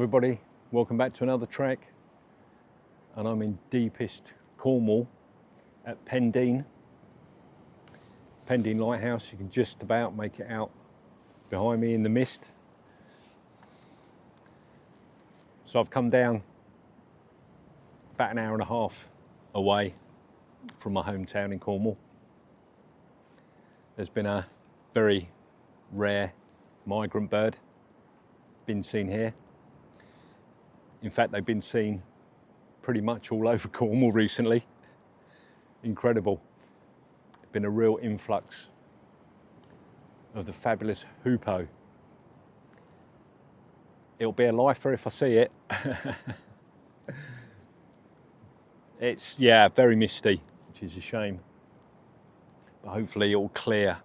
everybody, welcome back to another trek, and I'm in deepest Cornwall at Pendeen Lighthouse. You can just about make it out behind me in the mist. So I've come down about an hour and a half away from my hometown in Cornwall. There's been a very rare migrant bird been seen here. In fact, they've been seen pretty much all over Cornwall recently. Incredible. Been a real influx of the fabulous Hoopoe. It'll be a lifer if I see it. It's, yeah, very misty, which is a shame. But hopefully it'll clear.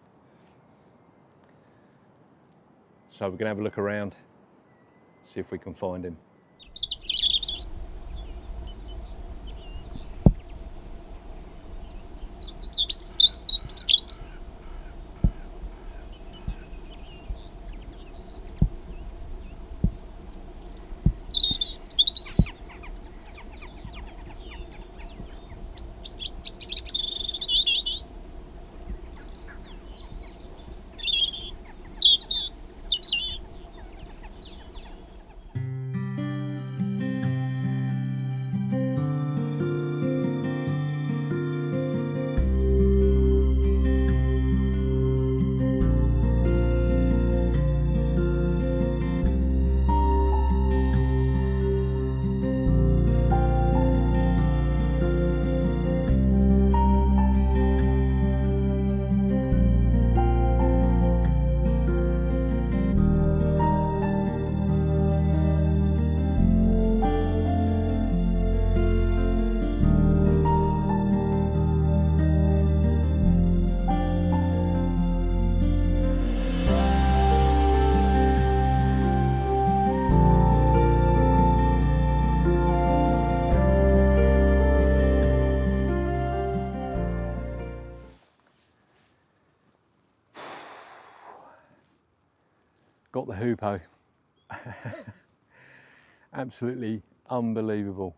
So we're gonna have a look around, see if we can find him. Got the Hoopoe. Absolutely unbelievable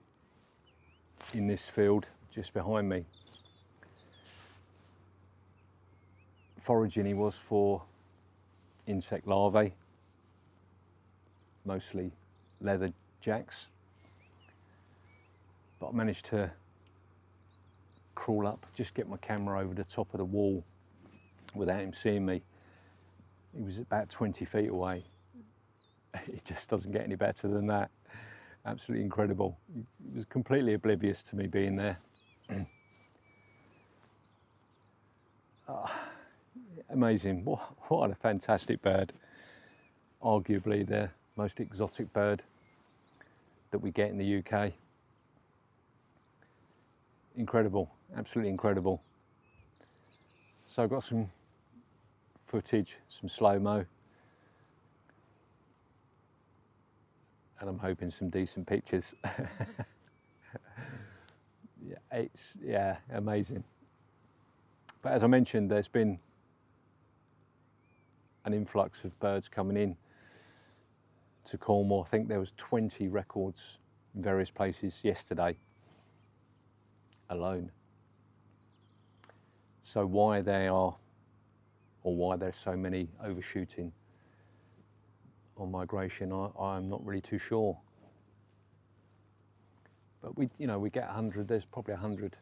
in this field just behind me. Foraging he was for insect larvae, mostly leather jacks. But I managed to crawl up, just get my camera over the top of the wall without him seeing me. He was about 20 feet away. It just doesn't get any better than that. Absolutely incredible. He was completely oblivious to me being there. Amazing. What a fantastic bird. Arguably the most exotic bird that we get in the UK. Incredible, absolutely incredible. So I've got some footage, some slow-mo, and I'm hoping some decent pictures. It's amazing. But as I mentioned, there's been an influx of birds coming in to Cornwall. I think there was 20 records in various places yesterday alone. So why they are, or why there's so many overshooting on migration, I'm not really too sure. But we get 100. There's probably 100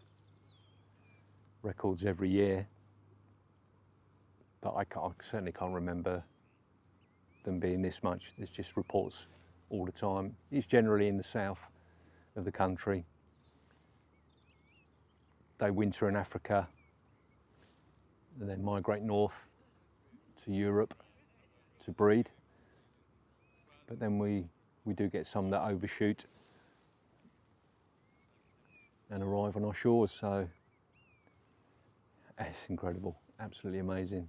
records every year, but I certainly can't remember them being this much. There's just reports all the time. It's generally in the south of the country. They winter in Africa and then migrate north to Europe to breed. But then we do get some that overshoot and arrive on our shores, so it's incredible, absolutely amazing.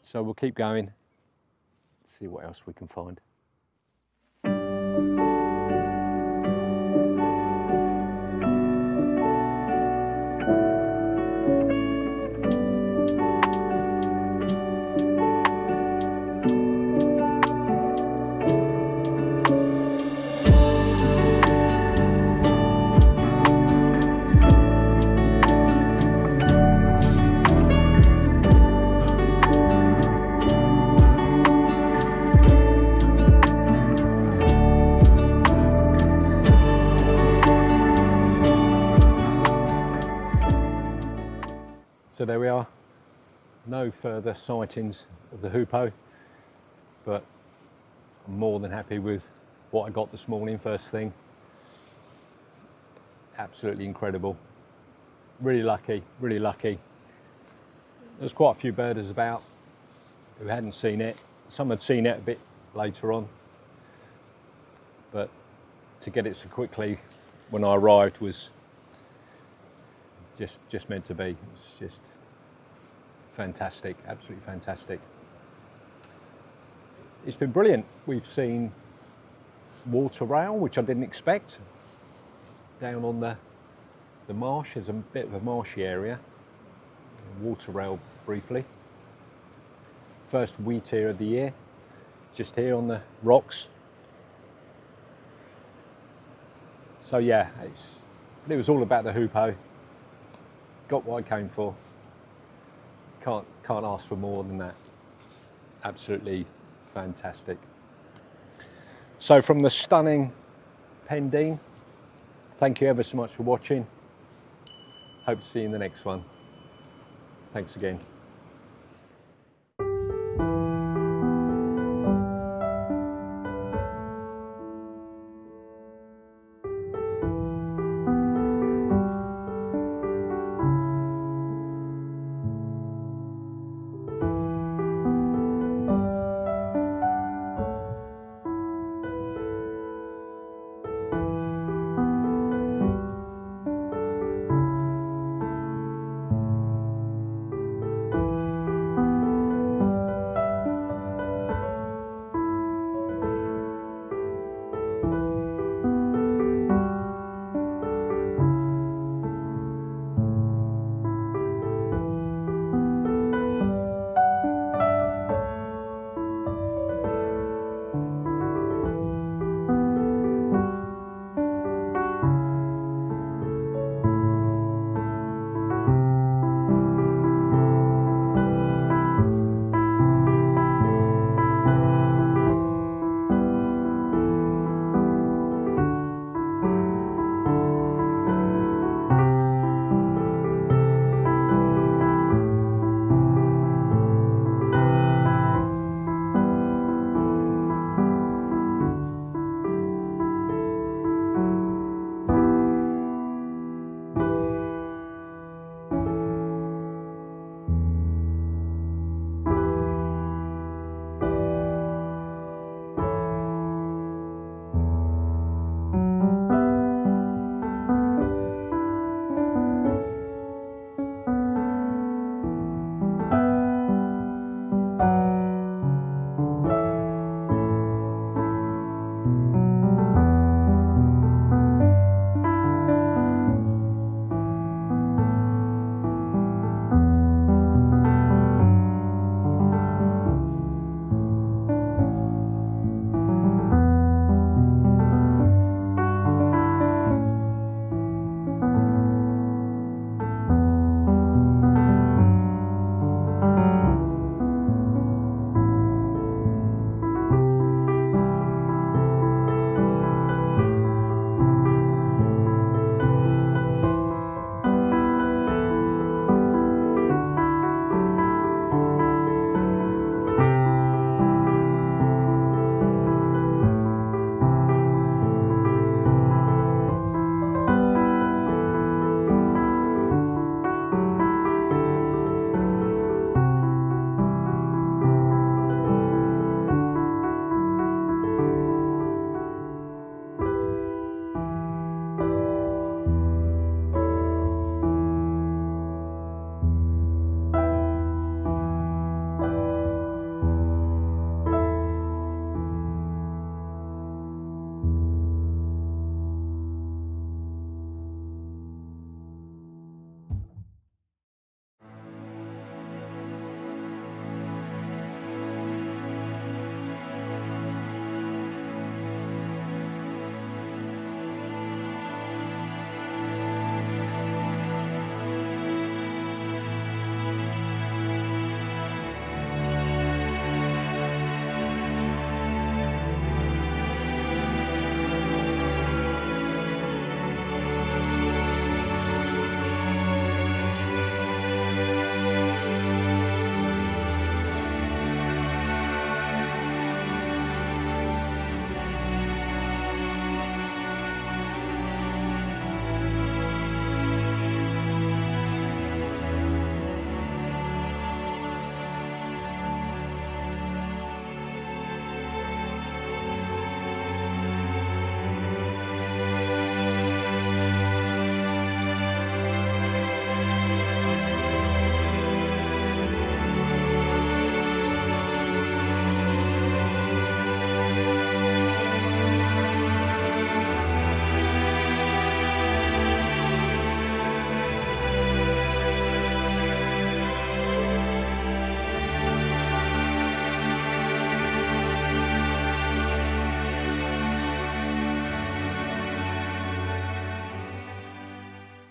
So we'll keep going, see what else we can find. So there we are. No further sightings of the Hoopoe, but I'm more than happy with what I got this morning first thing. Absolutely incredible. Really lucky, really lucky. There's quite a few birders about who hadn't seen it. Some had seen it a bit later on, but to get it so quickly when I arrived was just meant to be. It was just fantastic, absolutely fantastic. It's been brilliant. We've seen water rail, which I didn't expect. Down on the marsh, there's a bit of a marshy area. Water rail briefly. First wheat ear of the year, just here on the rocks. So yeah, it was all about the Hoopoe. Got what I came for. Can't ask for more than that. Absolutely fantastic. So from the stunning Pendeen, thank you ever so much for watching. Hope to see you in the next one. Thanks again.